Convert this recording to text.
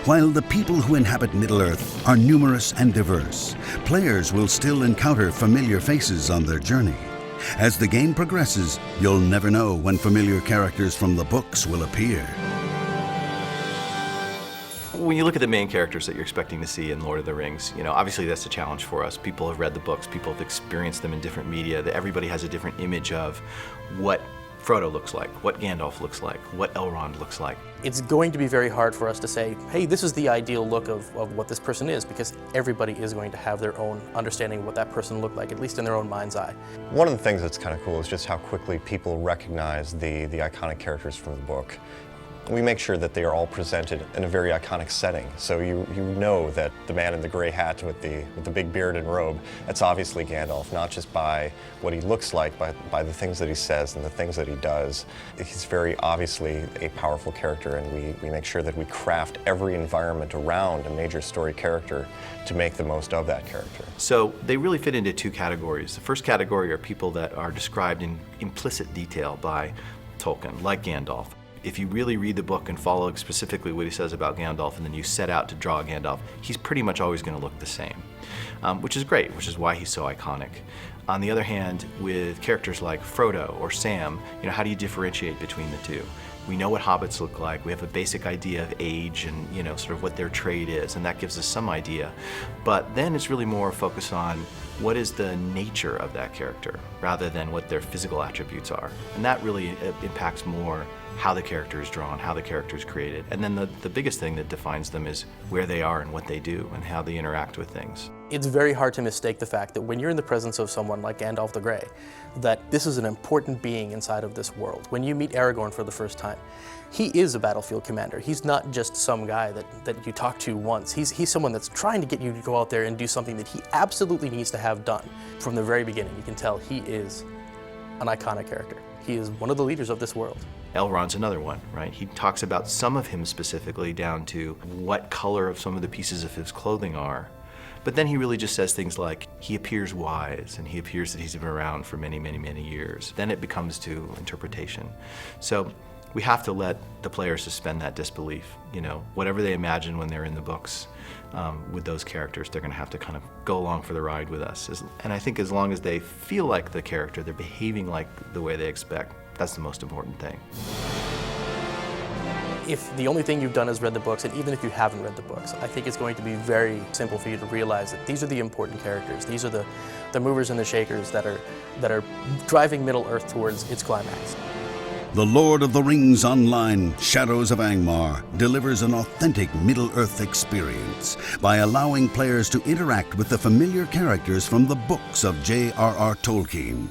While the people who inhabit Middle-earth are numerous and diverse, players will still encounter familiar faces on their journey. As the game progresses, you'll never know when familiar characters from the books will appear. When you look at the main characters that you're expecting to see in Lord of the Rings, obviously that's a challenge for us. People have read the books, people have experienced them in different media, that everybody has a different image of what Frodo looks like, what Gandalf looks like, what Elrond looks like. It's going to be very hard for us to say, hey, this is the ideal look of what this person is, because everybody is going to have their own understanding of what that person looked like, at least in their own mind's eye. One of the things that's kind of cool is just how quickly people recognize the iconic characters from the book. We make sure that they are all presented in a very iconic setting, so you know that the man in the gray hat with the big beard and robe, that's obviously Gandalf, not just by what he looks like, but by the things that he says and the things that he does. He's very obviously a powerful character, and we make sure that we craft every environment around a major story character to make the most of that character. So they really fit into two categories. The first category are people that are described in implicit detail by Tolkien, like Gandalf. If you really read the book and follow specifically what he says about Gandalf, and then you set out to draw Gandalf, he's pretty much always going to look the same, which is great, which is why he's so iconic. On the other hand, with characters like Frodo or Sam, how do you differentiate between the two? We know what hobbits look like, we have a basic idea of age and sort of what their trade is, and that gives us some idea. But then it's really more focused on what is the nature of that character, rather than what their physical attributes are. And that really impacts more how the character is drawn, how the character is created. And then the biggest thing that defines them is where they are and what they do and how they interact with things. It's very hard to mistake the fact that when you're in the presence of someone like Gandalf the Grey, that this is an important being inside of this world. When you meet Aragorn for the first time, he is a battlefield commander. He's not just some guy that you talk to once. He's someone that's trying to get you to go out there and do something that he absolutely needs to have done. From the very beginning, you can tell he is an iconic character. He is one of the leaders of this world. Elrond's another one, right? He talks about some of him specifically down to what color of some of the pieces of his clothing are. But then he really just says things like, he appears wise, and he appears that he's been around for many, many, many years. Then it becomes to interpretation. So we have to let the players suspend that disbelief. Whatever they imagine when they're in the books with those characters, they're gonna have to kind of go along for the ride with us. And I think as long as they feel like the character, they're behaving like the way they expect, that's the most important thing. If the only thing you've done is read the books, and even if you haven't read the books, I think it's going to be very simple for you to realize that these are the important characters. These are the movers and the shakers that are driving Middle-earth towards its climax. The Lord of the Rings Online, Shadows of Angmar, delivers an authentic Middle-earth experience by allowing players to interact with the familiar characters from the books of JRR Tolkien.